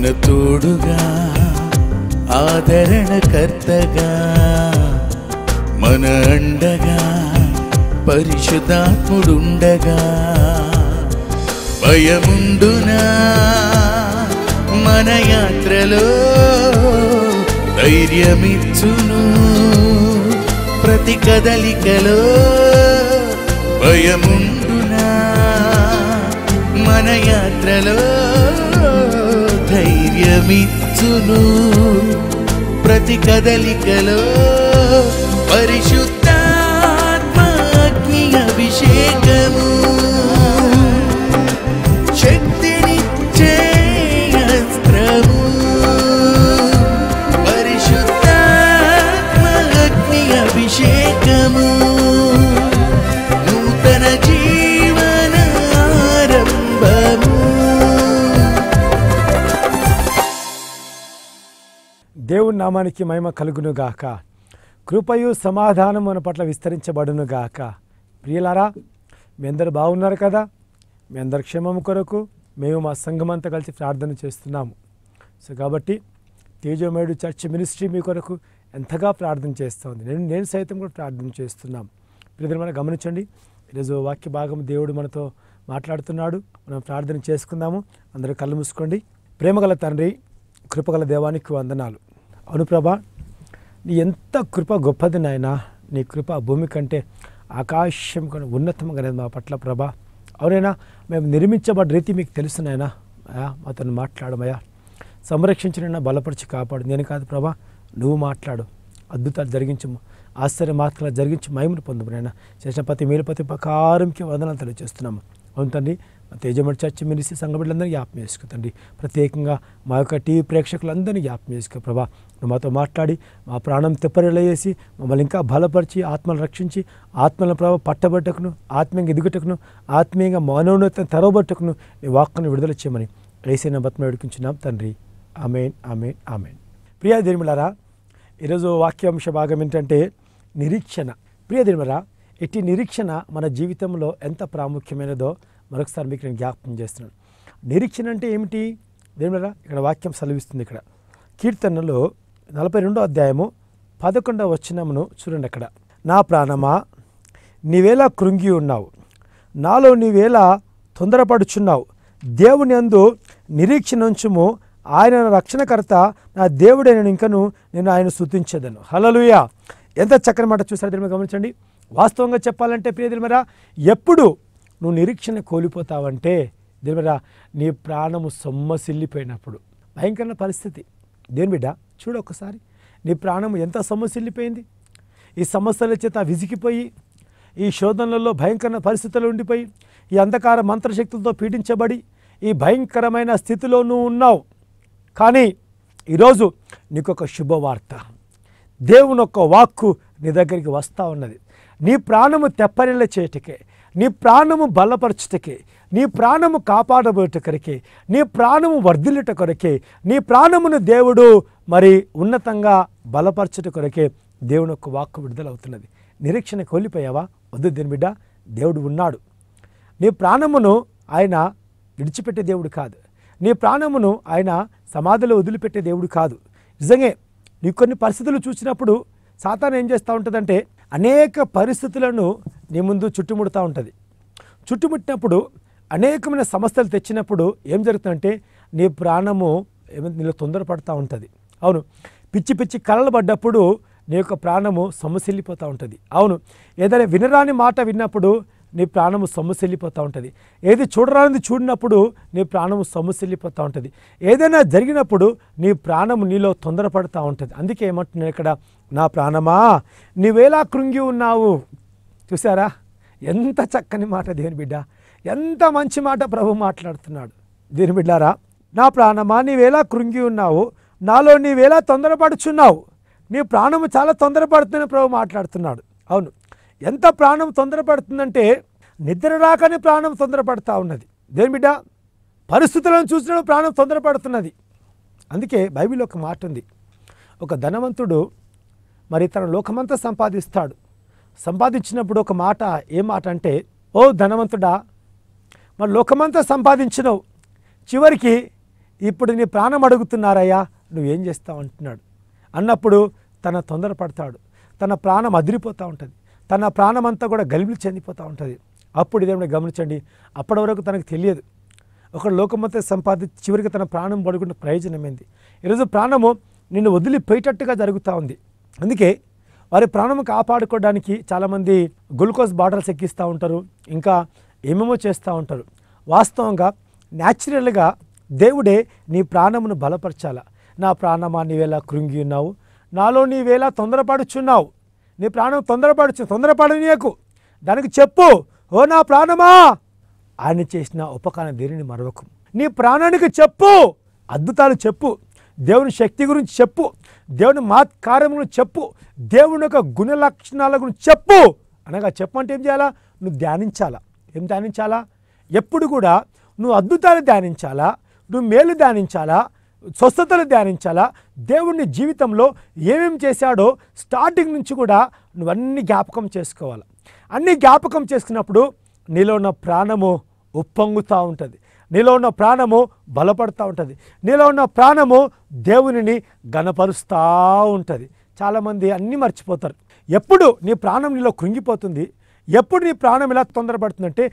మన తోడుగా ఆదరణకర్తగా మన అండగా పరిశుద్ధాత్ముడుండగా భయముండునా మన యాత్రలో ధైర్యమిచ్చును ప్రతి కదలికలో భయముండునా మన యాత్రలో ధైర్యమిచ్చును ప్రతి కదలికలో పరిశుద్ధాత్మ అగ్ని అభిషేకము శక్తినిచ్చే అస్త్రము పరిశుద్ధాత్మ అగ్ని అభిషేకము నూతన జీవన ఆరంభము. దేవుని నామానికి మహిమ కలుగును గాక. కృపయు సమాధానం మన పట్ల విస్తరించబడును గాక. ప్రియులారా, మీ అందరు బాగున్నారు కదా? మీ అందరి క్షేమం కొరకు మేము మా సంఘం అంతా కలిసి ప్రార్థన చేస్తున్నాము. సో కాబట్టి తేజోమేడు చర్చ్ మినిస్ట్రీ మీ కొరకు ఎంతగా ప్రార్థన చేస్తుంది. నేను సైతం కూడా ప్రార్థన చేస్తున్నాం. ప్రియమైన మనం గమనించండి, ఈరోజు వాక్య భాగం దేవుడు మనతో మాట్లాడుతున్నాడు. మనం ప్రార్థన చేసుకుందాము. అందరూ కళ్ళు మూసుకోండి. ప్రేమగల తండ్రి, కృపగల దేవానికి వందనాలు. అవును ప్రభా, నీ ఎంత కృప గొప్పది నాయనా. నీ కృప భూమి కంటే ఆకాశం కన్నా ఉన్నతంగా లేదు మా పట్ల ప్రభా. అవునైనా మేము నిర్మించబడ్డ రీతి మీకు తెలుసు నాయనా. మాతో మాట్లాడమయ్యా, సంరక్షించిన బలపరిచి కాపాడు. నేను కాదు ప్రభా, నువ్వు మాట్లాడు, అద్భుతాలు జరిగించము, ఆశ్చర్య మార్గాలు జరిగించి మహిమను పొందుము నాయనా. చేసిన ప్రతి మేలు ప్రతి ప్రకారంకి వందనాలు తెలియజేస్తున్నాము. అవును తండ్రి, మా తేజమడి చర్చ్ మినిస్ట్రీ సంఘ బిడ్డలందరినీ జ్ఞాపకం చేసుకో తండ్రి. ప్రత్యేకంగా మా యొక్క టీవీ ప్రేక్షకులందరినీ జ్ఞాపకం చేసుకో ప్రభా. నువ్వు మాతో మాట్లాడి మా ప్రాణం తెప్పరిలా చేసి మమ్మల్ని ఇంకా బలపరిచి ఆత్మను రక్షించి ఆత్మల ప్రభావ పట్టబట్టకును, ఆత్మీయంగా ఎదుగుటకును, ఆత్మీయంగా మనోన్నతం తెరవబట్టకును నీ వాక్కును విడుదల చేయమని యేసయ్య బతిమలాడి వేడుకుంటున్నాం తండ్రి. ఆమేన్, ఆమేన్, ఆమేన్. ప్రియా దేవులారా, ఈరోజు వాక్యాంశ భాగం ఏంటంటే నిరీక్షణ. ప్రియ దేవులారా, ఎట్టి నిరీక్షణ మన జీవితంలో ఎంత ప్రాముఖ్యమైనదో మరొకసారి మీకు నేను జ్ఞాపకం చేస్తున్నాను. నిరీక్షణ అంటే ఏమిటి దేవులారా? ఇక్కడ వాక్యం సెలవిస్తుంది. ఇక్కడ కీర్తనలో 42వ అధ్యాయము 11వ వచనమును చూడండి. అక్కడ, నా ప్రాణమా నీవేలా కృంగి ఉన్నావు, నాలో నీవేలా తొందరపడుచున్నావు, దేవుని యందు నిరీక్షణ ఉంచుము, ఆయన రక్షణకర్త, నా దేవుడే, నేను ఇంకను నేను ఆయన స్తుతించెదను. హల్లెలూయా. ఎంత చక్కని మాట చూసారు దేవుని. గమనించండి, వాస్తవంగా చెప్పాలంటే ప్రియ దేవులారా, ఎప్పుడు నువ్వు నిరీక్షణ కోల్పోతావంటే దేవులారా, నీ ప్రాణము సొమ్మసిల్లిపోయినప్పుడు. భయంకరమైన పరిస్థితి దేవుని బిడ్డ. చూడు ఒక్కసారి, నీ ప్రాణము ఎంత సొమ్మసిల్లిపోయింది. ఈ సమస్యల చేత విసిగిపోయి, ఈ శోధనలలో భయంకరమైన పరిస్థితుల్లో ఉండిపోయి, ఈ అంధకార మంత్రశక్తులతో పీడించబడి ఈ భయంకరమైన స్థితిలో నువ్వు ఉన్నావు. కానీ ఈరోజు నీకొక శుభవార్త. దేవుని యొక్క వాక్కు నీ దగ్గరికి వస్తూ ఉన్నది. నీ ప్రాణము తెప్పరిల్ల చేయటకే, నీ ప్రాణము బలపరచుటకే, నీ ప్రాణము కాపాడబోట కొరకే, నీ ప్రాణము వర్ధిల్లుట కొరకే, నీ ప్రాణమును దేవుడు మరి ఉన్నతంగా బలపరచుట కొరకే దేవుని యొక్క వాక్కు విడుదలవుతున్నది. నిరీక్షణ కోల్పోయావా? వద్దు దేని బిడ్డ, దేవుడు ఉన్నాడు. నీ ప్రాణమును ఆయన విడిచిపెట్టే దేవుడు కాదు. నీ ప్రాణమును ఆయన సమాధిలో వదిలిపెట్టే దేవుడు కాదు. నిజంగా నీ కొన్ని పరిస్థితులు చూసినప్పుడు సాతాను ఏం చేస్తూ ఉంటుందంటే, అనేక పరిస్థితులను నీ ముందు చుట్టుముడుతూ ఉంటుంది. చుట్టుముట్టినప్పుడు అనేకమైన సమస్యలు తెచ్చినప్పుడు ఏం జరుగుతుందంటే, నీ ప్రాణము నీలో తొందరపడుతూ ఉంటుంది. అవును, పిచ్చి పిచ్చి కలలు పడ్డప్పుడు నీ యొక్క ప్రాణము సొమ్మసిల్లిపోతూ ఉంటుంది. అవును, ఏదైనా వినరాని మాట విన్నప్పుడు నీ ప్రాణము సొమ్మసిల్లిపోతూ ఉంటుంది. ఏది చూడరానిది చూడినప్పుడు నీ ప్రాణము సొమ్మసిల్లిపోతూ ఉంటుంది. ఏదైనా జరిగినప్పుడు నీ ప్రాణము నీలో తొందరపడుతూ ఉంటుంది. అందుకే ఏమంటున్నాను ఇక్కడ, నా ప్రాణమా నీవేలా కృంగి ఉన్నావు. చూసారా, ఎంత చక్కని మాట దేవుని బిడ్డ, ఎంత మంచి మాట ప్రభు మాట్లాడుతున్నాడు. దేవుని బిడ్డారా, నా ప్రాణమా నీవేలా కృంగి ఉన్నావు, నాలో నీవేలా తొందరపడుచున్నావు. నీ ప్రాణము చాలా తొందరపడుతుందని ప్రభు మాట్లాడుతున్నాడు. అవును, ఎంత ప్రాణం తొందరపడుతుందంటే, నిద్ర రాకనే ప్రాణం తొందరపడుతూ ఉన్నది. దేవుని బిడ్డ, పరిస్థితులను చూసినప్పుడు ప్రాణం తొందరపడుతున్నది. అందుకే బైబిల్లో ఒక మాట ఉంది. ఒక ధనవంతుడు మరి తన లోకమంతా సంపాదిస్తాడు. సంపాదించినప్పుడు ఒక మాట, ఏ మాట అంటే, ఓ ధనవంతుడా, మరి లోకమంతా సంపాదించినవు, చివరికి ఇప్పుడు నీ ప్రాణం అడుగుతున్నారయ్యా, నువ్వేం చేస్తావు అంటున్నాడు. అన్నప్పుడు తన తొందరపడతాడు, తన ప్రాణం అదిరిపోతూ ఉంటుంది, తన ప్రాణం అంతా కూడా గలిబిలి చెందిపోతూ ఉంటుంది. అప్పుడు ఇదేమో గమనించండి, అప్పటి వరకు తనకు తెలియదు ఒక లోకమంతా సంపాదించి చివరికి తన ప్రాణం పడుకున్న ప్రయోజనం ఏంది. ఈరోజు ప్రాణము నిన్ను వదిలిపోయేటట్టుగా జరుగుతూ ఉంది. అందుకే వారి ప్రాణం కాపాడుకోవడానికి చాలామంది గ్లూకోజ్ బాటిల్స్ ఎక్కిస్తూ ఉంటారు, ఇంకా ఏమేమో చేస్తూ ఉంటారు. వాస్తవంగా న్యాచురల్గా దేవుడే నీ ప్రాణమును బలపరచాల. నా ప్రాణమా నీవేలా కృంగి ఉన్నావు, నాలో నీవేలా తొందరపడుచున్నావు, నీ ప్రాణం తొందరపడనీయకు, దానికి చెప్పు, ఓ నా ప్రాణమా ఆయన చేసిన ఉపకారం దేనిని మరవకు. నీ ప్రాణానికి చెప్పు, అద్భుతాలు చెప్పు, దేవుని శక్తి గురించి చెప్పు, దేవుని కార్యములను చెప్పు, దేవుని యొక్క గుణ లక్షణాల గురించి చెప్పు. అనగా చెప్పంటే ఏం చేయాలా? నువ్వు ధ్యానించాలా. ఏం ధ్యానించాలా? ఎప్పుడు కూడా నువ్వు అద్భుతాలు ధ్యానించాలా, నువ్వు మేలు ధ్యానించాలా, స్వస్థతలు ధ్యానించాలా, దేవుని జీవితంలో ఏమేమి చేశాడో స్టార్టింగ్ నుంచి కూడా నువ్వన్నీ జ్ఞాపకం చేసుకోవాలి. అన్నీ జ్ఞాపకం చేసుకున్నప్పుడు నీలో ఉన్న ప్రాణము ఉప్పొంగుతూ ఉంటుంది, నీలో ఉన్న ప్రాణము బలపడుతూ ఉంటుంది, నీలో ఉన్న ప్రాణము దేవునిని గణపరుస్తూ ఉంటుంది. చాలామంది అన్నీ మర్చిపోతారు. ఎప్పుడు నీ ప్రాణం నీలో కృంగిపోతుంది, ఎప్పుడు నీ ప్రాణం ఇలా తొందరపడుతుందంటే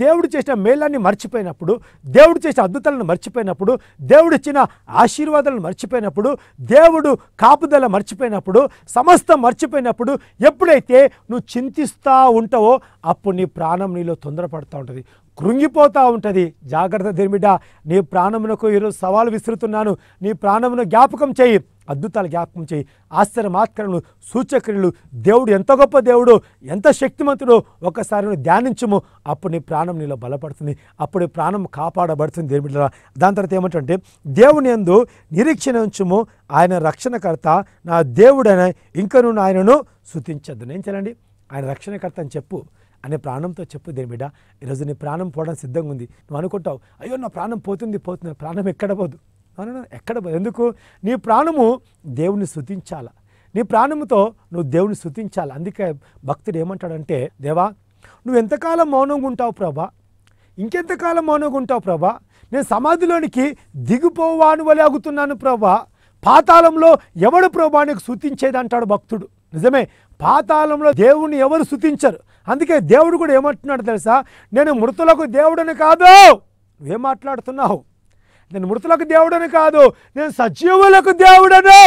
దేవుడు చేసిన మేళాన్ని మర్చిపోయినప్పుడు, దేవుడు చేసిన అద్భుతాలను మర్చిపోయినప్పుడు, దేవుడు ఇచ్చిన ఆశీర్వాదాలను మర్చిపోయినప్పుడు, దేవుడు కాపుదల మర్చిపోయినప్పుడు, సమస్తం మర్చిపోయినప్పుడు, ఎప్పుడైతే నువ్వు చింతిస్తూ ఉంటావో అప్పుడు నీ ప్రాణం నీలో తొందరపడుతూ ఉంటుంది, కృంగిపోతూ ఉంటుంది. జాగ్రత్త దేవుడా, నీ ప్రాణమునకు ఈరోజు సవాలు విసురుతున్నాను. నీ ప్రాణమును జ్ఞాపకం చేయి, అద్భుతాలు జ్ఞాపకం చేయి, ఆశ్చర్యమాత్కరములు సూచక్రియలు, దేవుడు ఎంత గొప్ప దేవుడు, ఎంత శక్తిమంతుడు ఒక్కసారి నువ్వు ధ్యానించము. అప్పుడు నీ ప్రాణం నీలో బలపడుతుంది, అప్పుడు ప్రాణం కాపాడబడుతుంది. దేవుడా, దాని తర్వాత ఏమంటే దేవుని యందు నిరీక్షణ ఉంచుము, ఆయన రక్షణకర్త నా దేవుడైన ఇంకా నువ్వు ఆయనను స్తుతించద్దు. నేను చేయాలండి, ఆయన రక్షణకర్త అని చెప్పు, అనే ప్రాణంతో చెప్పు. దేని బిడ్డ, ఈరోజు నీ ప్రాణం పోవడం సిద్ధంగా ఉంది. నువ్వు అనుకుంటావు, అయ్యో నా ప్రాణం పోతుంది, ప్రాణం ఎక్కడ పోదు, ఎక్కడ పోదు. ఎందుకు? నీ ప్రాణము దేవుని స్తుతించాల, నీ ప్రాణముతో నువ్వు దేవుని స్తుతించాలి. అందుకే భక్తుడు ఏమంటాడంటే, దేవా నువ్వు ఎంతకాలం మౌనంగా ఉంటావు ప్రభా, ఇంకెంతకాలం మౌనంగా ఉంటావు ప్రభా, నేను సమాధిలోనికి దిగిపోవాను వలె ఆగుతున్నాను ప్రభా, పాతాళంలో ఎవడు ప్రభా నీకు స్తుతించేది అంటాడు భక్తుడు. నిజమే, పాతాళంలో దేవుణ్ణి ఎవరు స్తుతించరు. అందుకే దేవుడు కూడా ఏమంటున్నాడు తెలుసా, నేను మృతులకు దేవుడని కాదు. నువ్వేం మాట్లాడుతున్నావు? నేను మృతులకు దేవుడని కాదు, నేను సజీవులకు దేవుడను.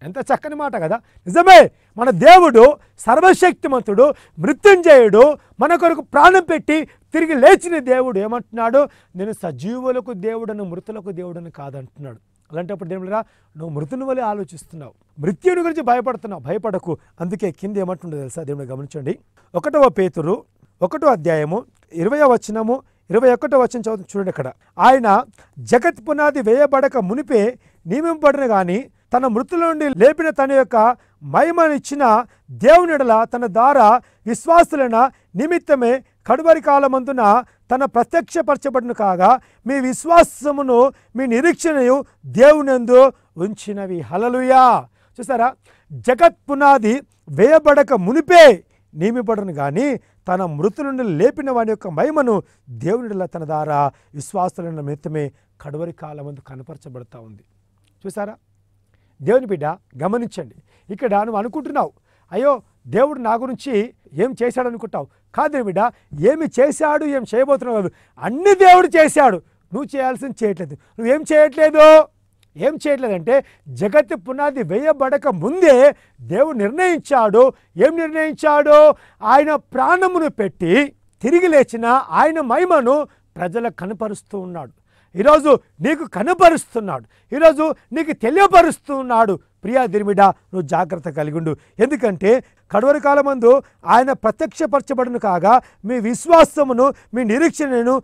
ఎంత చక్కని మాట కదా. నిజమే, మన దేవుడు సర్వశక్తిమంతుడు, మృత్యుంజయుడు, మన కొరకు ప్రాణం పెట్టి తిరిగి లేచిన దేవుడు. ఏమంటున్నాడు? నేను సజీవులకు దేవుడను, మృతులకు దేవుడని కాదంటున్నాడు. అలాంటప్పుడు దేవుడురా, నువ్వు మృతుని వలె ఆలోచిస్తున్నావు, మృత్యుని గురించి భయపడుతున్నావు. భయపడకు. అందుకే కింద ఏమంటుండో తెలుసా? దేవుడు గమనించండి, 1 పేతురు 1వ అధ్యాయము 20వ వచనము 21వ వచనం చదువు చూడండి. అక్కడ ఆయన జగత్ పునాది వేయబడక మునిపే నియమింపబడిన కానీ తన మృతుల నుండి లేపిన తన యొక్క మహిమనిచ్చిన దేవుని యెడల తన ద్వారా విశ్వాసులైన నిమిత్తమే కడువరి కాలమందున తన ప్రత్యక్షపరచబడిన కాగా మీ విశ్వాసమును మీ నిరీక్షణయు దేవునియందు ఉంచినవి. హల్లెలూయా. చూసారా, జగత్ పునాది వేయబడక మునిపే నియమింపబడను కానీ తన మృతుల నుండి లేపిన వాని యొక్క మహిమను దేవుని తన ద్వారా విశ్వాసుల నిమిత్తమే కడువరి కాలమందు కనపరచబడతా ఉంది. చూసారా దేవుని బిడ్డ, గమనించండి. ఇక్కడ నువ్వు అనుకుంటున్నావు, అయ్యో దేవుడు నా గురించి ఏం చేశాడు అనుకుంటావు. కాదు బిడ్డ, ఏమి చేశాడు, ఏం చేయబోతున్నావు కాదు, అన్ని దేవుడు చేశాడు. నువ్వు చేయాల్సింది చేయట్లేదు. నువ్వేం చేయట్లేదు? ఏం చేయట్లేదంటే జగత్తు పునాది వేయబడక ముందే దేవుడు నిర్ణయించాడు. ఏం నిర్ణయించాడు? ఆయన ప్రాణమును పెట్టి తిరిగి లేచిన ఆయన మహిమను ప్రజలకు కనపరుస్తూ ఉన్నాడు. ఈరోజు నీకు కనపరుస్తున్నాడు, ఈరోజు నీకు తెలియపరుస్తున్నాడు. ప్రియా దిర్మిడ, నువ్వు జాగ్రత్త కలిగి ఉండు. ఎందుకంటే కడవరి కాలమందు ఆయన ప్రత్యక్షపరచబడును కాగా మీ విశ్వాసమును మీ నిరీక్షణను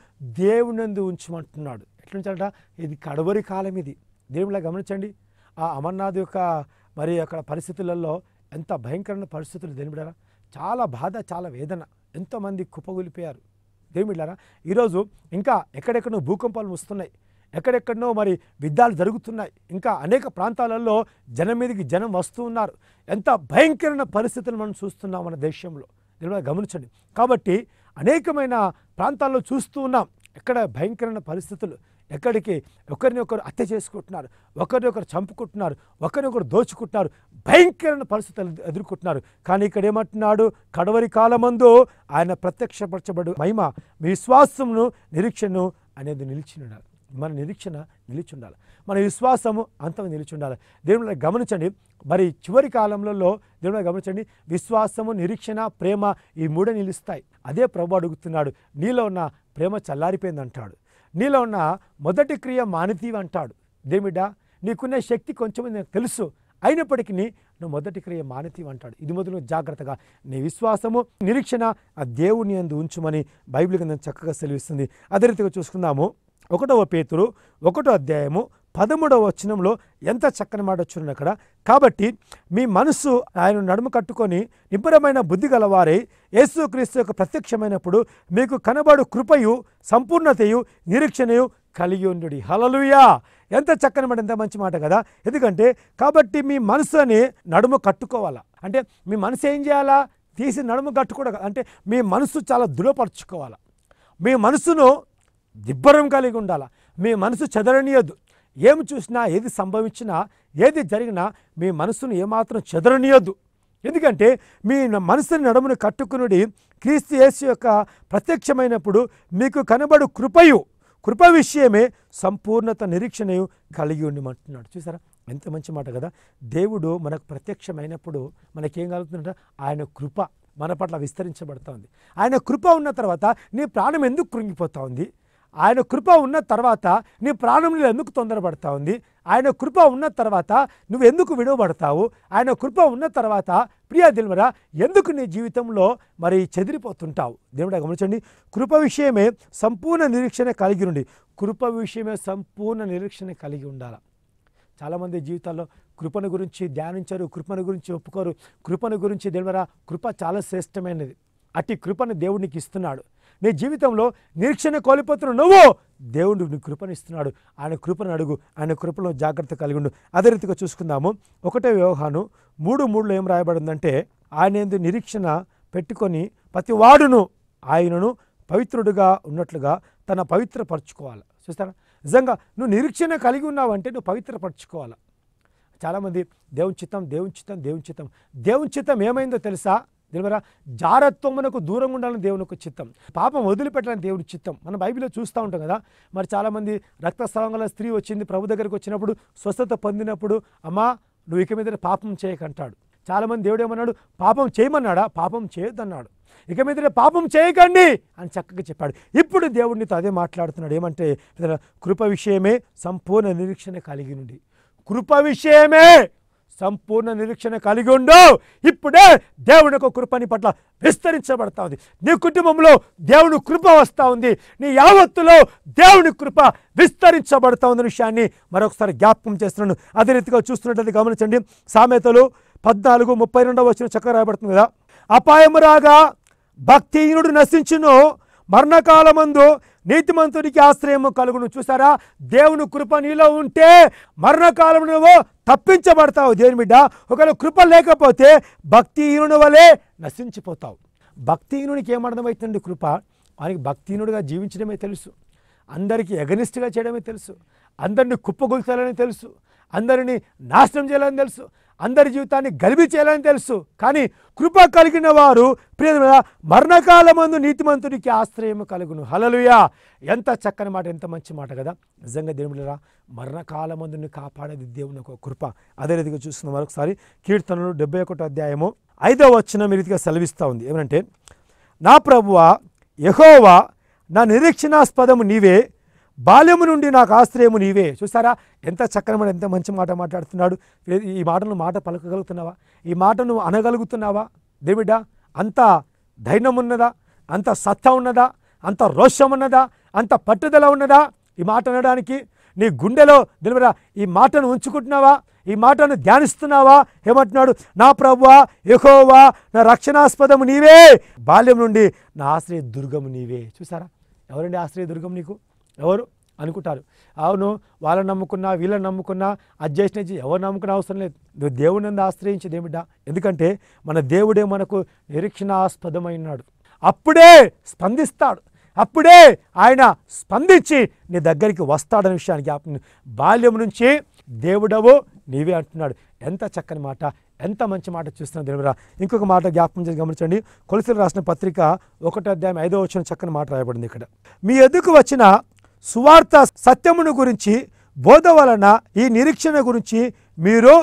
దేవునందు ఉంచమంటున్నాడు. ఎట్లుంచాలట? ఇది కడవరి కాలం. ఇది దేవుళ్ళ గమనించండి. ఆ అమర్నాథ్ యొక్క మరి అక్కడ పరిస్థితులలో ఎంత భయంకరమైన పరిస్థితులు దేవుడారా, చాలా బాధ, చాలా వేదన, ఎంతోమంది కుప్పగొలిపోయారు. దేవుళ్ళారా, ఈరోజు ఇంకా ఎక్కడెక్కడో భూకంపాలు వస్తున్నాయి, ఎక్కడెక్కడనో మరి యుద్ధాలు జరుగుతున్నాయి, ఇంకా అనేక ప్రాంతాలలో జనం మీదకి జనం వస్తూ ఉన్నారు. ఎంత భయంకరమైన పరిస్థితులు మనం చూస్తున్నాం మన దేశంలో. దేవుళ్ళ గమనించండి. కాబట్టి అనేకమైన ప్రాంతాల్లో చూస్తూ ఉన్నాం, ఎక్కడ భయంకరమైన పరిస్థితులు, ఎక్కడికి ఒకరినొకరు హత్య చేసుకుంటున్నారు, ఒకరినొకరు చంపుకుంటున్నారు, ఒకరినొకరు దోచుకుంటున్నారు, భయంకరమైన పరిస్థితులు ఎదుర్కొంటున్నారు. కానీ ఇక్కడ ఏమంటున్నాడు, కడవరి కాలమందు ఆయన ప్రత్యక్షపరచబడు మహిమ విశ్వాసమును నిరీక్షను అనేది నిలిచి ఉండాలి. మన నిరీక్షణ నిలిచి ఉండాలి, మన విశ్వాసము అంతం నిలిచి ఉండాలి. దేవుని గమనించండి, మరి చివరి కాలంలో దేవుని గమనించండి, విశ్వాసము, నిరీక్షణ, ప్రేమ ఈ మూడే నిలుస్తాయి. అదే ప్రభు అడుగుతున్నాడు. నీలో ఉన్న ప్రేమ చల్లారిపోయింది అంటాడు, నీలో ఉన్న మొదటి క్రియ మానితీవి అంటాడు. దేవుడా, నీకున్న శక్తి కొంచెం నాకు తెలుసు, అయినప్పటికీ నువ్వు మొదటి క్రియ మానితీవి అంటాడు. ఇది మొదలు జాగ్రత్తగా నీ విశ్వాసము, నిరీక్షణ ఆ దేవుని యందు ఉంచుమని బైబిల్ కింద చక్కగా సెలవిస్తుంది. అదే రీతిగా చూసుకుందాము. 1 పేతురు 1:13 ఎంత చక్కని మాట వచ్చింది అక్కడ. కాబట్టి మీ మనస్సు ఆయన నడుము కట్టుకొని నిబ్బరమైన బుద్ధి గలవారై యేసుక్రీస్తు యొక్క ప్రత్యక్షమైనప్పుడు మీకు కనబడు కృపయు సంపూర్ణతయు నిరీక్షణయు కలిగి ఉండుడి. హల్లెలూయా! ఎంత చక్కని మాట, ఎంత మంచి మాట కదా. ఎందుకంటే కాబట్టి మీ మనసుని నడుము కట్టుకోవాలా అంటే మీ మనసు ఏం చేయాలా, తీసి నడుము కట్టుకోవడం అంటే మీ మనసు చాలా దృఢపరచుకోవాలా, మీ మనసును దిబ్బరం కలిగి ఉండాలా, మీ మనసు చెదరనీయద్దు. ఏమి చూసినా, ఏది సంభవించినా, ఏది జరిగినా మీ మనసును ఏమాత్రం చెదరనీయద్దు. ఎందుకంటే మీ మనసుని నడుమును కట్టుకునుడి క్రీస్తు యేసు యొక్క ప్రత్యక్షమైనప్పుడు మీకు కనబడు కృప విషయమే సంపూర్ణత నిరీక్షణయు కలిగి ఉండమంటున్నాడు. చూసారా ఎంత మంచి మాట కదా. దేవుడు మనకు ప్రత్యక్షమైనప్పుడు మనకేం కలుగుతుందంటే ఆయన కృప మన పట్ల విస్తరించబడుతూ ఉంది. ఆయన కృప ఉన్న తర్వాత నీ ప్రాణం ఎందుకు కృంగిపోతూ ఉంది, ఆయన కృప ఉన్న తర్వాత నీ ప్రాణంలో ఎందుకు తొందరపడతా ఉంది, ఆయన కృప ఉన్న తర్వాత నువ్వు ఎందుకు విడవబడతావు, ఆయన కృప ఉన్న తర్వాత ప్రియా దిల్వరా ఎందుకు నీ జీవితంలో మరి చెదిరిపోతుంటావు. దేవుడా గమనించండి, కృప విషయమే సంపూర్ణ నిరీక్షణ కలిగి ఉండి, కృప విషయమే సంపూర్ణ నిరీక్షణ కలిగి ఉండాలి. చాలామంది జీవితాల్లో కృపను గురించి ధ్యానించరు, కృపను గురించి ఒప్పుకోరు. కృపను గురించి దేవుడా, కృప చాలా శ్రేష్టమైనది, అట్టి కృపను దేవుడికి ఇస్తున్నాడు. నీ జీవితంలో నిరీక్షణ కోల్పోతున్న నువ్వు దేవుడు నీ కృపను ఇస్తున్నాడు. ఆయన కృపను అడుగు, ఆయన కృపలో జాగ్రత్త కలిగి ఉండు. అదే రీతిగా చూసుకుందాము. 1 యోహాను 3:3 ఏం రాయబడిందంటే, ఆయన యందు నిరీక్షణ పెట్టుకొని ప్రతి వాడును ఆయనను పవిత్రుడుగా ఉన్నట్లుగా తన పవిత్రపరచుకోవాలి. చూస్తారా, నిజంగా నువ్వు నిరీక్షణ కలిగి ఉన్నావంటే నువ్వు పవిత్రపరచుకోవాలి. చాలామంది దేవుని చిత్తం, దేవుని చిత్తం, దేవుని చిత్తం. దేవుని చిత్తం ఏమైందో తెలుసా? దేవురా, జారత్వమునకు దూరంగా ఉండాలని దేవుని యొక్క చిత్తం, పాపం వదిలిపెట్టాలని దేవుని చిత్తం. మనం బైబిల్లో చూస్తూ ఉంటాం కదా. మరి చాలామంది రక్తస్రావం గల స్త్రీ వచ్చింది, ప్రభు దగ్గరికి వచ్చినప్పుడు స్వస్థత పొందినప్పుడు, అమ్మా నువ్వు ఇక మీద పాపం చేయకంటాడు. చాలామంది దేవుడు ఏమన్నాడు, పాపం చేయమన్నాడా? పాపం చేయొద్దన్నాడు. ఇక మీద పాపం చేయకండి అని చక్కగా చెప్పాడు. ఇప్పుడు దేవుడినితో అదే మాట్లాడుతున్నాడు. ఏమంటే, కృప విషయమే సంపూర్ణ నిరీక్షణ కలిగి నుండి, కృప విషయమే సంపూర్ణ నిరీక్షణ కలిగి ఉండు. ఇప్పుడే దేవుని యొక్క కృపని పట్ల విస్తరించబడతా ఉంది. నీ కుటుంబంలో దేవుని కృప వస్తూ ఉంది, నీ యావత్తులో దేవుని కృప విస్తరించబడతా ఉంది విషయాన్ని మరొకసారి జ్ఞాపకం చేస్తున్నాను. అదే రీతిగా చూస్తున్నట్టు గమనించండి. సామెతలు 14:32 చక్కగా రాయబడుతుంది కదా. అపాయము రాగా భక్తిహీనుడు నశించును, మరణకాలమందు నీతిమంతుడికి ఆశ్రయము కలుగును. చూసారా, దేవుని కృప నీలో ఉంటే మరణకాలం నువ్వు తప్పించబడతావు. దేవుని బిడ్డ, ఒకవేళ కృప లేకపోతే భక్తిహీనుడి వలె నశించిపోతావు. భక్తిహీనుడికి ఏమర్థమవుతుంది? కృప వానికి భక్తిహీనుడిగా జీవించడమే తెలుసు, అందరికీ ఎగనిస్ట్గా చేయడమే తెలుసు, అందరినీ కుప్పగొల్చాలని తెలుసు, అందరినీ నాశనం చేయాలని తెలుసు, అందరి జీవితాన్ని గలిబి చేయాలని తెలుసు. కానీ కృప కలిగిన వారు ప్రియమైన మరణకాలమందు నీతిమంతుడికి ఆశ్రయము కలుగును. హల్లెలూయా! ఎంత చక్కని మాట, ఎంత మంచి మాట కదా. నిజంగా దేవుడిరా, మరణకాలమందుని కాపాడేది దేవుని ఒక కృప. అదే రీతిగా చూస్తున్నాం మరొకసారి. కీర్తనలు 71:5 ఈ రీతిగా సెలవిస్తూ ఉంది. ఏమంటే, నా ప్రభువా యెహోవా నా నిరీక్షణాస్పదము నీవే, బాల్యము నుండి నాకు ఆశ్రయము నీవే. చూసారా ఎంత చక్కని మాట, ఎంత మంచి మాట మాట్లాడుతున్నాడు. ఈ మాటను పలకగలుగుతున్నావా? ఈ మాట నువ్వు అనగలుగుతున్నావా? దేవుడా, అంత ధైర్యం ఉన్నదా? అంత సత్తా ఉన్నదా? అంత రోషం ఉన్నదా? అంత పట్టుదల ఉన్నదా ఈ మాట అనడానికి? నీ గుండెలో దేవుడా ఈ మాటను ఉంచుకుంటున్నావా? ఈ మాటను ధ్యానిస్తున్నావా? ఏమంటున్నాడు? నా ప్రభువా యెహోవా నా రక్షణాస్పదము నీవే, బాల్యం నుండి నా ఆశ్రయ దుర్గము నీవే. చూసారా, ఎవరండి ఆశ్రయ దుర్గం నీకు? ఎవరు అనుకుంటారు? అవును, వాళ్ళని నమ్ముకున్నా, వీళ్ళని నమ్ముకున్నా, అడ్జస్ట్ ఎవరు నమ్ముకున్న అవసరం లేదు. నువ్వు దేవుని నందు ఆశ్రయించేది ఏమిటా? ఎందుకంటే మన దేవుడే మనకు నిరీక్షణాస్పదమైనాడు. అప్పుడే స్పందిస్తాడు. అప్పుడే ఆయన స్పందించి నీ దగ్గరికి వస్తాడనే విషయాన్ని జ్ఞాపకం. బాల్యం నుంచి దేవుడవు నీవే అంటున్నాడు. ఎంత చక్కని మాట, ఎంత మంచి మాట చూస్తున్నా దేవుడా. ఇంకొక మాట జ్ఞాపకం చేసి గమనించండి. కొలసీలు రాసిన పత్రిక 1:5 చక్కని మాట రాయబడింది ఇక్కడ. మీ ఎదుకు వచ్చిన సువార్త సత్యమును గురించి బోధ వలన ఈ నిరీక్షణ గురించి మీరు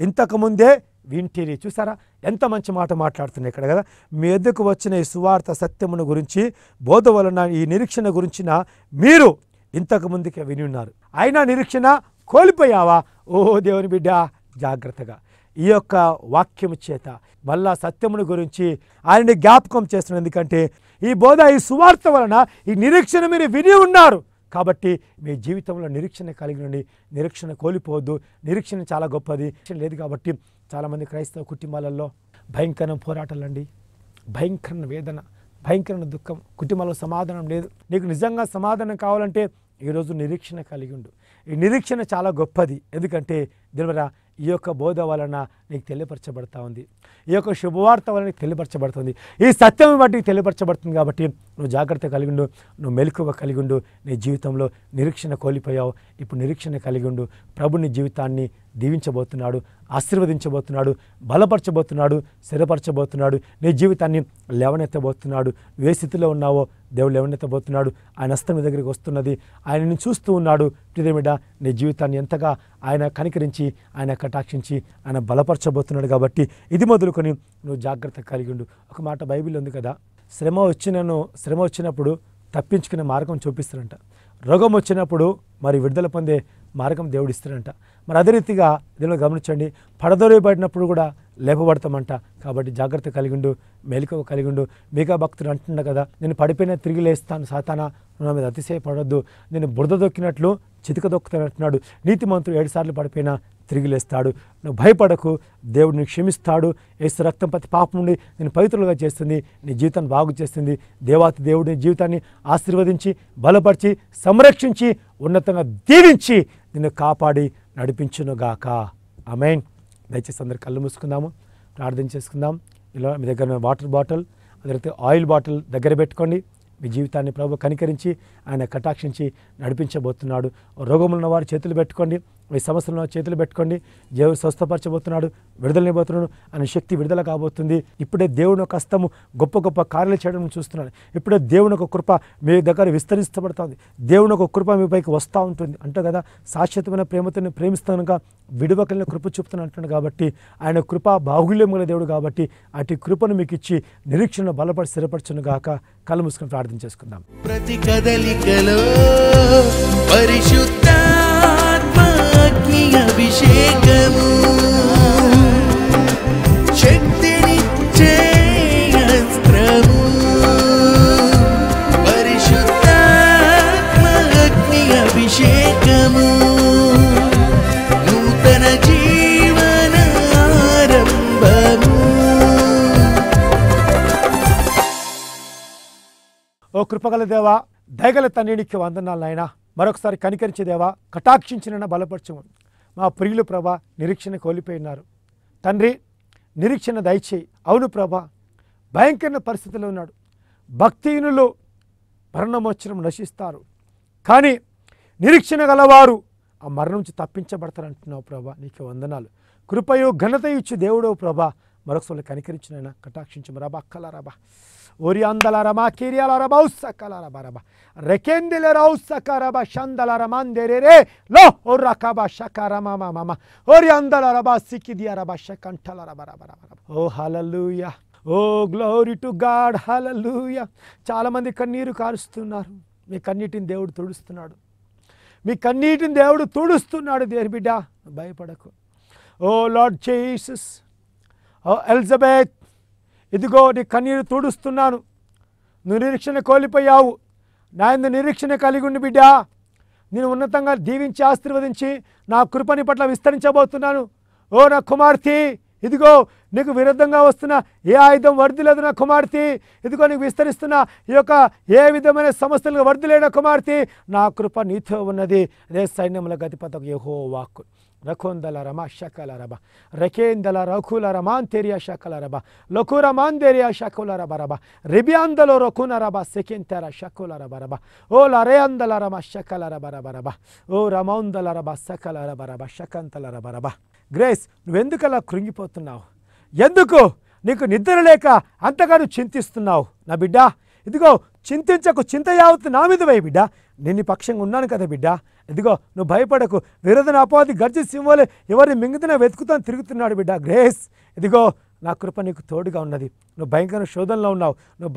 ఇంతకుముందే వింటిరి. చూసారా ఎంత మంచి మాట మాట్లాడుతున్నాయి ఇక్కడ కదా. మీ ఎద్దుకు వచ్చిన ఈ సువార్త సత్యమును గురించి బోధ వలన ఈ నిరీక్షణ గురించిన మీరు ఇంతకు ముందుకే విని ఉన్నారు. అయినా నిరీక్షణ కోల్పోయావా? ఓ దేవుని బిడ్డ, జాగ్రత్తగా ఈ యొక్క వాక్యము చేత మళ్ళా సత్యమును గురించి ఆయన్ని జ్ఞాపకం చేస్తున్నారు. ఎందుకంటే ఈ బోధ, ఈ సువార్త వలన ఈ నిరీక్షణ మీరు విని ఉన్నారు కాబట్టి మీ జీవితంలో నిరీక్షణ కలిగి ఉండి నిరీక్షణ కోల్పోవద్దు. నిరీక్షణ చాలా గొప్పది. లేదు కాబట్టి చాలామంది క్రైస్తవ కుటుంబాలలో భయంకరమైన పోరాటాలండి, భయంకరమైన వేదన, భయంకరమైన దుఃఖం, కుటుంబాల్లో సమాధానం లేదు. నీకు నిజంగా సమాధానం కావాలంటే ఈరోజు నిరీక్షణ కలిగి ఉండు. ఈ నిరీక్షణ చాలా గొప్పది. ఎందుకంటే దేవుడా ఈ యొక్క బోధ వలన నీకు తెలియపరచబడతా ఉంది, ఈ యొక్క శుభవార్త వలన నీకు తెలియపరచబడుతుంది, ఈ సత్యం బట్టి తెలియపరచబడుతుంది. కాబట్టి నువ్వు జాగ్రత్త కలిగి ఉండు, నువ్వు మెలకువ కలిగి ఉండు. నీ జీవితంలో నిరీక్షణ కోల్పోయావు, ఇప్పుడు నిరీక్షణ కలిగి ఉండు. ప్రభు నీ జీవితాన్ని దీవించబోతున్నాడు, ఆశీర్వదించబోతున్నాడు, బలపరచబోతున్నాడు, స్థిరపరచబోతున్నాడు. నీ జీవితాన్ని లేవనెత్తబోతున్నాడు. నువ్వు ఏ స్థితిలో ఉన్నావో దేవుడు లేవనెత్తబోతున్నాడు. ఆయన హస్తం నీ దగ్గరికి వస్తున్నది, ఆయనని చూస్తూ ఉన్నాడు. ప్రియమిడ, నీ జీవితాన్ని ఎంతగా ఆయన కనికరించి, ఆయన కటాక్షించి, ఆయన బలపరచబోతున్నాడు. కాబట్టి ఇది మొదలుకొని నువ్వు జాగ్రత్త కలిగి ఉండు. ఒక మాట బైబిల్ ఉంది కదా, శ్రమ వచ్చినప్పుడు తప్పించుకునే మార్గం చూపిస్తారంట, రోగం వచ్చినప్పుడు మరి విడుదల పొందే మార్గం దేవుడు ఇస్తారంట. మరి అదే రీతిగా దీనిలో గమనించండి, పడదొరబడినప్పుడు కూడా లేపబడతామంట. కాబట్టి జాగ్రత్త కలిగిండు, మెలకువ కలిగిండు. మీకా భక్తుడు అంటున్నా కదా, నేను పడిపోయినా తిరిగి లేస్తాను, సాతానా నా మీద అతిశయపడొద్దు, నేను బురద దొక్కినట్లు చితిక దొక్కుతాను అంటున్నాడు. నీతిమంతుడు 7 సార్లు పడిపోయినా తిరిగి లేస్తాడు. నువ్వు భయపడకు, దేవుడు నీకు క్షమిస్తాడు. యేసు రక్తం ప్రతి పాపం నుండి నేను పవిత్రులుగా చేస్తుంది, నీ జీవితాన్ని బాగు చేస్తుంది. దేవాతి దేవుడు నీ జీవితాన్ని ఆశీర్వదించి, బలపరిచి, సంరక్షించి, ఉన్నతంగా దీవించి నిన్ను కాపాడి నడిపించునుగాక. ఆమేన్. దయచేసి అందరు కళ్ళు మూసుకుందాము, ప్రార్థన చేసుకుందాం. ఇలా మీ దగ్గర వాటర్ బాటిల్, అదే ఆయిల్ బాటిల్ దగ్గర పెట్టుకోండి. మీ జీవితాన్ని ప్రభు కనికరించి ఆయన కటాక్షించి నడిపించబోతున్నాడు. రోగములున్న వారు చేతులు పెట్టుకోండి, మీ సమస్యలను చేతులు పెట్టుకోండి. దేవుడు స్వస్థపరచబోతున్నాడు, విడుదలనిపోతున్నాడు. ఆయన శక్తి విడుదల కాబోతుంది. ఇప్పుడే దేవుని ఒక హస్తము గొప్ప గొప్ప కార్యాలు చేయడం చూస్తున్నాడు. ఇప్పుడే దేవుని ఒక కృప మీ దగ్గర విస్తరించబడుతుంది. దేవుని ఒక కృప మీ పైకి వస్తూ ఉంటుంది. అంటే కదా, శాశ్వతమైన ప్రేమతో ప్రేమిస్తానుక విడువకలిన కృప చూపుతాను అంటున్నాడు. కాబట్టి ఆయన కృప బాహుల్యం గల దేవుడు. కాబట్టి అటు కృపను మీకు ఇచ్చి నిరీక్షణ బలపడి స్థిరపరచును గాక. కళ్ళు మూసుకొని ప్రార్థన చేసుకుందాం. ప్రతి కదలికలో పరిశుద్ధాత్మ అగ్ని అభిషేకము, శక్తినిచ్చే అస్త్రము, పరిశుద్ధాత్మ అగ్ని అభిషేకము, నూతన జీవన ఆరంభము. ఓ కృపగల దేవా, దయగల తండ్రికి వందనాలు నాయనా. మరొకసారి కనికరించే దేవా, కటాక్షించిన బలపరచము. మా ప్రియులు ప్రభా నిరీక్షణ కోల్పోయినారు తండ్రి, నిరీక్షణ దయచేయి. అవును ప్రభా, భయంకర పరిస్థితిలో ఉన్నాడు. భక్తిహీనులు మరణమోచనం నశిస్తారు, కానీ నిరీక్షణ గలవారు ఆ మరణం నుంచి తప్పించబడతారు అంటున్నావు ప్రభా. నీకు వందనాలు. కృపయు ఘనత ఇచ్చు దేవుడో ప్రభా, మరొకసారి కనికరించిన కటాక్షించము. రబా కలరబా ఓరియాందలరమా కిరియాలరబౌసకలరబరబా రెకెందిలరౌసకరబా షందలరమందెరెరే లో ఓరకబా షకరమమమమ ఓరియాందలరబా సికిదియరబా షకంఠలరబరబరబ. ఓ హల్లెలూయా, ఓ గ్లోరీ టు గాడ్, హల్లెలూయా. చాలామంది కన్నీరు కారుస్తున్నారు. మీ కన్నీటిని దేవుడు తుడుస్తున్నాడు, మీ కన్నీటిని దేవుడు తుడుస్తున్నాడు. దేని బిడ్డ, భయపడకు. ఓ లార్డ్ జీసస్, ఓ ఎలిజబెత్, ఇదిగో నీ కన్నీరు తుడుస్తున్నాను. నువ్వు నిరీక్షణ కోల్పోయావు, నా యందు నిరీక్షణ కలిగి ఉండి బిడ్డ, నేను ఉన్నతంగా దీవించి ఆశీర్వదించి నా కృపని పట్ల విస్తరించబోతున్నాను. ఓ నా కుమార్తె, ఇదిగో నీకు విరుద్ధంగా వస్తున్న ఏ ఆయుధం వర్ధిలేదు నా కుమార్తె. ఇదిగో నీకు విస్తరిస్తున్న ఈ యొక్క ఏ విధమైన సమస్యలకు వర్ధిలేన కుమార్తె, నా కృప నీతో ఉన్నది. అదే సైన్యముల అధిపతి యెహోవా వాక్కు. రఖోందల రమ షకల రబ రకేందల రఖుల రమాంతేరియా షకల రబ లకుర మాందేరియా షకుల రబ రబ రిబియాందలో రకున రబ సెకెంతర షకుల రబ రబ ఓ లరేందల రమ షకల రబ రబ రబ ఓ రమౌందల రబ సకల రబ రబ షకంతల రబ రబ. గ్రేస్, నువ్వెందుకు అలా కృంగిపోతున్నావు? ఎందుకు నీకు నిద్ర లేక అంతగాను చింతిస్తున్నావు? నా బిడ్డ, ఇదిగో చింతించకు, చింత యావత్తు నా మీద వేయి బిడ్డ. నేను నీ పక్షంగా ఉన్నాను కదా బిడ్డ. ఇదిగో నువ్వు భయపడకు. విరోధన అపవాది గర్జి సింహోలే ఎవరిని మింగుతున్నా వెతుకుతాను తిరుగుతున్నాడు బిడ్డ. గ్రేస్, ఇదిగో నా కృప నీకు తోడుగా ఉన్నది. నువ్వు భయంకర శోధనలో ఉన్నావు, నువ్వు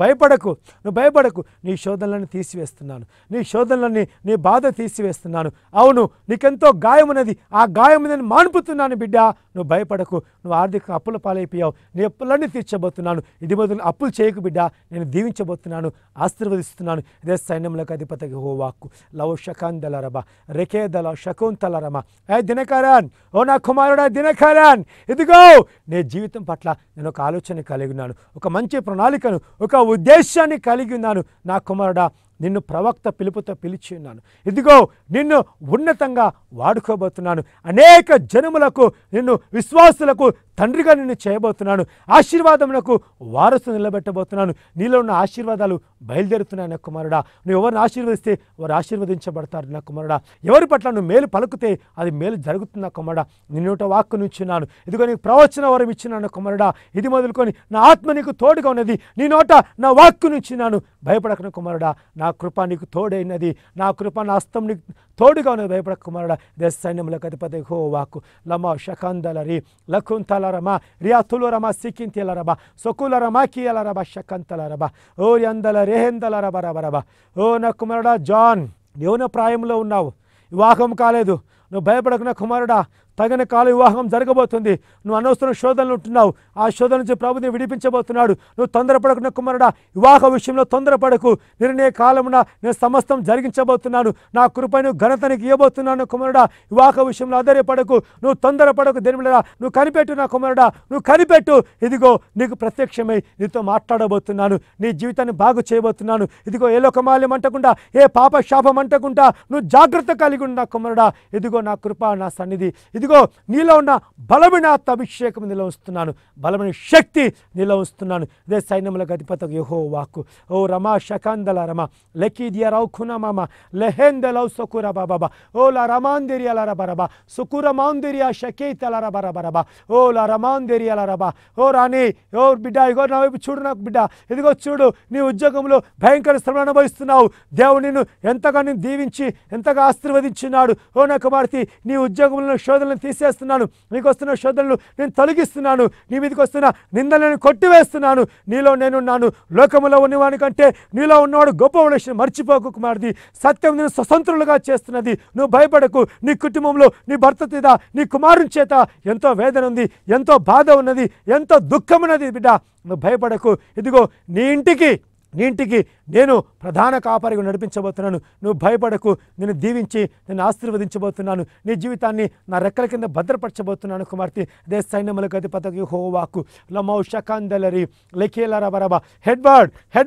భయపడకు. నీ శోధనలను తీసివేస్తున్నాను, నీ శోధనలని, నీ బాధ తీసివేస్తున్నాను. అవును, నీకెంతో గాయం ఉన్నది, ఆ గాయం నేను మాన్పుతున్నాను బిడ్డ. నువ్వు భయపడకు. నువ్వు ఆర్థిక అప్పుల పాలైపోయావు, నీ అప్పులన్నీ తీర్చబోతున్నాను. ఇది మొదలు అప్పులు చేయకు బిడ్డ. నేను దీవించబోతున్నాను, ఆశీర్వదిస్తున్నాను. ఇదే సైన్యములకు అధిపతి యెహోవాకు లవ షకాందలరబ రెకేదల శకుంతలరమ. ఏ దినకరన్, ఓ నా కుమారుడా దినకరన్, ఇదిగో నీ జీవితం పట్ల నేను ఒక ఆలోచన కలిగి ఉన్నాను, ఒక మంచి ప్రణాళికను, ఒక ఉద్దేశాన్ని కలిగి ఉన్నాను. నా కుమారుడా, నిన్ను ప్రవక్త పిలుపుతో పిలిచి ఉన్నాను. ఇదిగో నిన్ను ఉన్నతంగా వాడుకోబోతున్నాను. అనేక జనములకు, నిన్ను విశ్వాసులకు తండ్రిగా నిన్ను చేయబోతున్నాను. ఆశీర్వాదములకు వారసు నిలబెట్టబోతున్నాను. నీలో ఉన్న ఆశీర్వాదాలు బయలుదేరుతున్నాయి నా కుమారుడా. నువ్వు ఎవరిని ఆశీర్వదిస్తే వారు ఆశీర్వదించబడతారు నా కుమారుడా. ఎవరి పట్ల నువ్వు మేలు పలుకుతే అది మేలు జరుగుతుంది నా కుమారుడా. నీ నోట వాక్కు నుంచున్నాను, ఇదిగో నీకు ప్రవచన వరం ఇచ్చినాను కుమారుడా. ఇది మొదలుకొని నా ఆత్మ నీకు తోడుగా ఉన్నది, నీ నోట నా వాక్కు నుంచున్నాను. భయపడకను కుమారుడా, నా కృప నీకు తోడైనది, నా కృప నా హస్తం నీకు తోడుగా ఉన్నది. భయపడక కుమారుడా. దేశ సైన్యములకు అధిపతి యెహోవాకు లమ షకందలరి లకుంతలరమ రియాతులరమ సికింతలరబ సొకులరమ కియలరబ షకంతలరబ ఓ యందల రేహందలరబ రబరబ. ఓ నా కుమారుడా జాన్, యౌవన ప్రాయంలో ఉన్నావు, వివాహం కాలేదు. నువ్వు భయపడకు నా కుమారుడా. తగిన కాల వివాహం జరగబోతుంది. నువ్వు అనవసరం శోధనలు ఉంటున్నావు, ఆ శోధన నుంచి ప్రభుని విడిపించబోతున్నాడు. నువ్వు తొందరపడకు నా కుమారుడా. వివాహ విషయంలో తొందరపడకు. నిర్ణయ కాలమున నేను సమస్తం జరిగించబోతున్నాను. నా కృపను ఘనతనికి ఇవ్వబోతున్నాను కుమారుడా. వివాహ విషయంలో ఆధారపడకు, నువ్వు తొందరపడకు. దేనిమిలా నువ్వు కనిపెట్టు నా కుమారుడా, నువ్వు కనిపెట్టు. ఇదిగో నీకు ప్రత్యక్షమై నీతో మాట్లాడబోతున్నాను, నీ జీవితాన్ని బాగు చేయబోతున్నాను. ఇదిగో ఏ లోకమాల్యం అంటకుండా, ఏ పాప శాపం అంటకుండా నువ్వు జాగ్రత్త కలిగి ఉన్న కుమారుడా. ఇదిగో నా కృప, నా సన్నిధి, ఇదిగో నీలో ఉన్న బలమైన అభిషేకం నీలో ఉంచుతున్నాను, బలమైన శక్తి నీలో ఉంచుతున్నాను. ఇదే సైన్యములకు అధిపతి యెహోవాకు ఓ రమా షకాందల రమ లెకీదియా రౌఖున మామ లెహెందెలౌ సొకుర బాబా ఓ లా రమాందెరియా లరబరబ సుకుర మాందెరియా షకేతల రబరబరబ ఓ లా రమాందెరియా లరబ. ఓ రాణి, ఓ బిడ్డ, ఇగో నా వైపు చూడు నాకు బిడ్డ. ఇదిగో చూడు, నీ ఉద్యోగంలో భయంకర శ్రమ అనుభవిస్తున్నావు. దేవుడు నిన్ను ఎంతగా నేను దీవించి ఎంతగా ఆశీర్వదించున్నాడు. ఓ నా కుమార్తె, నీ ఉద్యోగంలో శోధనలు తీసేస్తున్నాను, నీకు వస్తున్న శోధనలు నేను తొలగిస్తున్నాను, నీ మీదకి వస్తున్న నిందలను కొట్టివేస్తున్నాను. నీలో నేనున్నాను. లోకములో ఉన్నవాని కంటే నీలో ఉన్నవాడు గొప్పవాడు. మర్చిపోకు కుమార్తె, సత్యం నేను స్వతంత్రులుగా చేస్తున్నది. నువ్వు భయపడకు. నీ కుటుంబంలో నీ భర్త చేత, నీ కుమారుని చేత ఎంతో వేదన ఉంది, ఎంతో బాధ ఉన్నది, ఎంతో దుఃఖం ఉన్నది బిడ్డ. నువ్వు భయపడకు. ఇదిగో నీ ఇంటికి నేను ప్రధాన కాపరిగా నడిపించబోతున్నాను. నువ్వు భయపడకు. నేను దీవించి నేను ఆశీర్వదించబోతున్నాను. నీ జీవితాన్ని నా రెక్కల కింద భద్రపరచబోతున్నాను కుమార్తె. దేశ సైన్యములకు అధిపతి యెహోవాకు లమౌ షకాందలరి లెకేలరబరబ. హెడ్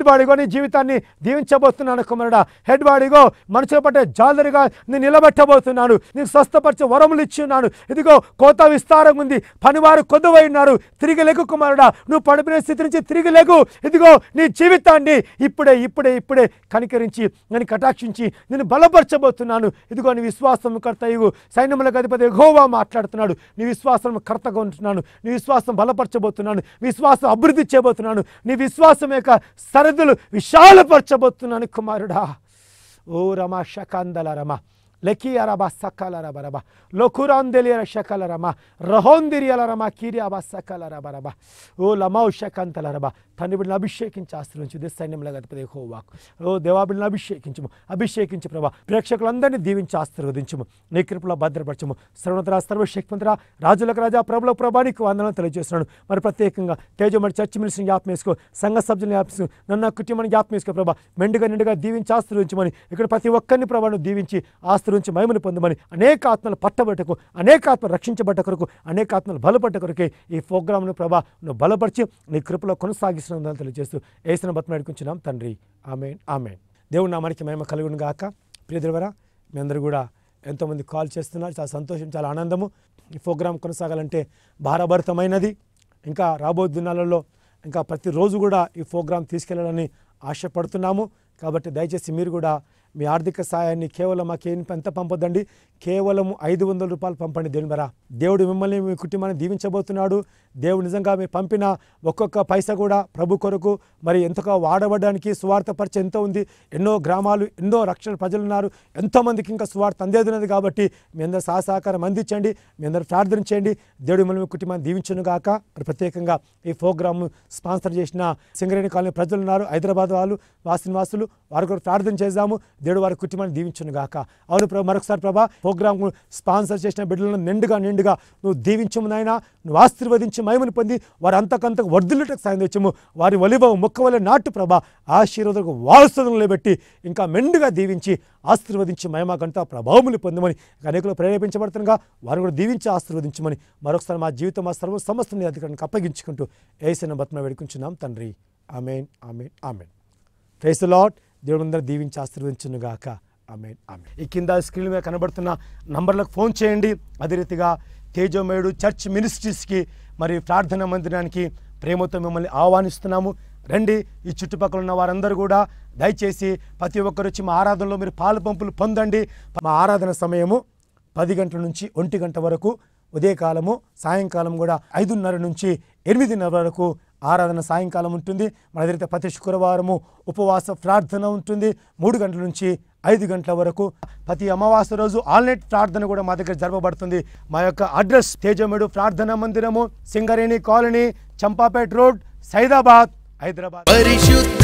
బాడ్ ఇగో నీ జీవితాన్ని దీవించబోతున్నాను కుమారుడా. హెడ్ బాడ్ ఇగో మనుషుల పట్ల జాలరిగా నేను నిలబెట్టబోతున్నాను. నీకు స్వస్థపరిచే వరములు ఇచ్చి ఉన్నాను. ఇదిగో కోత విస్తారంగా ఉంది, పనివారు కొద్దువై ఉన్నారు. తిరిగి లెగు కుమారుడా. నువ్వు పడిపోయిన స్థితి నుంచి తిరిగి లెగు. ఇదిగో నీ జీవితాన్ని ఇప్పుడే కనికరించి నేను కటాక్షించి నేను బలపరచబోతున్నాను. ఇదిగో నీ విశ్వాసం కర్తయు సైన్యములకు అధిపతి యెహోవా మాట్లాడుతున్నాడు. నీ విశ్వాసం కర్తగా ఉంటున్నాను, నీ విశ్వాసం బలపరచబోతున్నాను, విశ్వాసం అభివృద్ధి చేయబోతున్నాను, నీ విశ్వాసం యొక్క సరిహద్దులు విశాలపరచబోతున్నాను కుమారుడా. ఓ రమా షకాందల రమ లెకియరబ సకలరబరబ లొకురాందెలియర షకలరమ రహోందిరియలరమ కిరియాబ సకలరబరబ ఓ లమౌ షకంతలరబ. తండ్రి బిడ్డను అభిషేకించి ఆశ్రయించు. దేశ సైన్యంలో అధిపతి యెహోవాకు ఓ దేవా బిడ్డను అభిషేకించు ప్రభా. ప్రేక్షకులందరినీ దీవించి ఆశీర్వదించుము, నీ కృపలో భద్రపరచము. సర్వోన్నత సర్వశక్తిమంతుడా, రాజులకు రాజా, ప్రభుల ప్రభానికి వందనాలు తెలియజేస్తున్నాను. మరి ప్రత్యేకంగా తేజమడి చర్చి మినిస్ట్రీని జ్ఞాపకం చేసుకో, సంఘ సభ్యులను జ్ఞాపకం చేసుకో, నన్ను కుటుంబాన్ని జ్ఞాపకం చేసుకో ప్రభా. నిండుగా దీవించి ఆశీర్వదించమని, ఇక్కడ ప్రతి ఒక్కరిని ప్రభాను దీవించి ఆశీర్వదించి మహిమను పొందమని, అనేక ఆత్మలు పట్టబట్టకు, అనేక ఆత్మలు రక్షించబడ్డ కొరకు, అనేక ఆత్మలు బలపడ్డ కొరకే ఈ ప్రోగ్రామ్ను ప్రభా నువ్వు బలపరిచి నీ కృపలో కొనసాగిస్తున్న తెలియజేస్తూ యేసుని బతిమాడుకుంటున్నాం తండ్రి. ఆమేన్ ఆమేన్. దేవుడు నామానికి మహిమ కలుగును గాక. ప్రియదేవరా, మీ అందరూ కూడా ఎంతోమంది కాల్ చేస్తున్నారు. చాలా సంతోషం, చాలా ఆనందము. ఈ ప్రోగ్రాం కొనసాగాలంటే భారభరితమైనది. ఇంకా రాబోయే దినాలలో ఇంకా ప్రతిరోజు కూడా ఈ ప్రోగ్రాం తీసుకెళ్లాలని ఆశపడుతున్నాము. కాబట్టి దయచేసి మీరు కూడా మీ ఆర్థిక సహాయాన్ని కేవలం మాకు ఎంత పంపొద్దండి, కేవలం 500 రూపాయలు పంపండి. దేవుడు మిమ్మల్ని మీ కుటుంబాన్ని దీవించబోతున్నాడు. దేవుడు నిజంగా మీరు పంపిన ఒక్కొక్క పైసా కూడా ప్రభు కొరకు మరి ఎంతగా వాడబడడానికి సువార్త పరిచయం ఎంతో ఉంది. ఎన్నో గ్రామాలు, ఎన్నో రక్షణ ప్రజలు ఉన్నారు. ఎంతోమందికి ఇంకా సువార్త అందేదున్నది. కాబట్టి మీ అందరూ సహకారం అందించండి, మీ అందరూ ప్రార్థించండి. దేవుడు మిమ్మల్ని మీ కుటుంబాన్ని దీవించును గాక. మరి ప్రత్యేకంగా ఈ ప్రోగ్రామ్ స్పాన్సర్ చేసిన సింగరేణి కాలనీ ప్రజలు ఉన్నారు, హైదరాబాద్ వాళ్ళు, వాసులు వారి కొరకు ప్రార్థన చేద్దాము. దేవుడు వారి కుటుంబాన్ని దీవించును గాక. అవును ప్రభా, మరొకసారి ప్రభా ప్రోగ్రామ్ స్పాన్సర్ చేసిన బిడ్డలను నిండుగా నువ్వు దీవించము నాయనా, నువ్వు ఆశీర్వదించి మహిమను పొంది వారు అంతకంతకు వర్ధిల్లుటకు సాయం తెచ్చము. వారి ఒలివ మొక్క వల్ల నాటు ప్రభా ఆశీర్వాదకు వారసులను పెట్టి ఇంకా మెండుగా దీవించి ఆశీర్వదించి మహిమ గంట ప్రభావములు పొందమని అనేకులు ప్రేరేపించబడుతుండగా వారు కూడా దీవించి ఆశీర్వదించమని మరొకసారి మా జీవితం మా సమస్త అధికారానికి అప్పగించుకుంటూ యేసుని బతిమ వేడుకుంటున్నాం తండ్రి. ఆమేన్, ఆమేన్, ఆమేన్. Praise the Lord. దేవుడు అందరూ దీవించి ఆశీర్వదించును గాక. ఆమేన్, ఆమేన్. ఈ కింద స్క్రీన్ మీద కనబడుతున్న నంబర్లకు ఫోన్ చేయండి. అదే రీతిగా తేజోమయుడు చర్చ్ మినిస్ట్రీస్కి మరి ప్రార్థన మందిరానికి ప్రేమతో మిమ్మల్ని ఆహ్వానిస్తున్నాము. రండి. ఈ చుట్టుపక్కల ఉన్న వారందరూ కూడా దయచేసి ప్రతి ఒక్కరు వచ్చి మా ఆరాధనలో మీరు పాలు పంపులు పొందండి. మా ఆరాధన సమయము 10 గంటల నుంచి 1 గంట వరకు ఉదయకాలము, సాయంకాలం కూడా 5:30 నుంచి 8:30 వరకు ఆరాధన సాయంకాలం ఉంటుంది. మన దగ్గర ప్రతి శుక్రవారము ఉపవాస ప్రార్థన ఉంటుంది 3 గంటల నుంచి 5 గంటల వరకు. ప్రతి అమావాస్య రోజు ఆల్నైట్ ప్రార్థన కూడా మా దగ్గర జరపబడుతుంది. మా యొక్క అడ్రస్ తేజమేడు ప్రార్థనా మందిరము, సింగరేణి కాలనీ, చంపాపేట్ రోడ్, సైదాబాద్, హైదరాబాద్. పరిశుద్ధ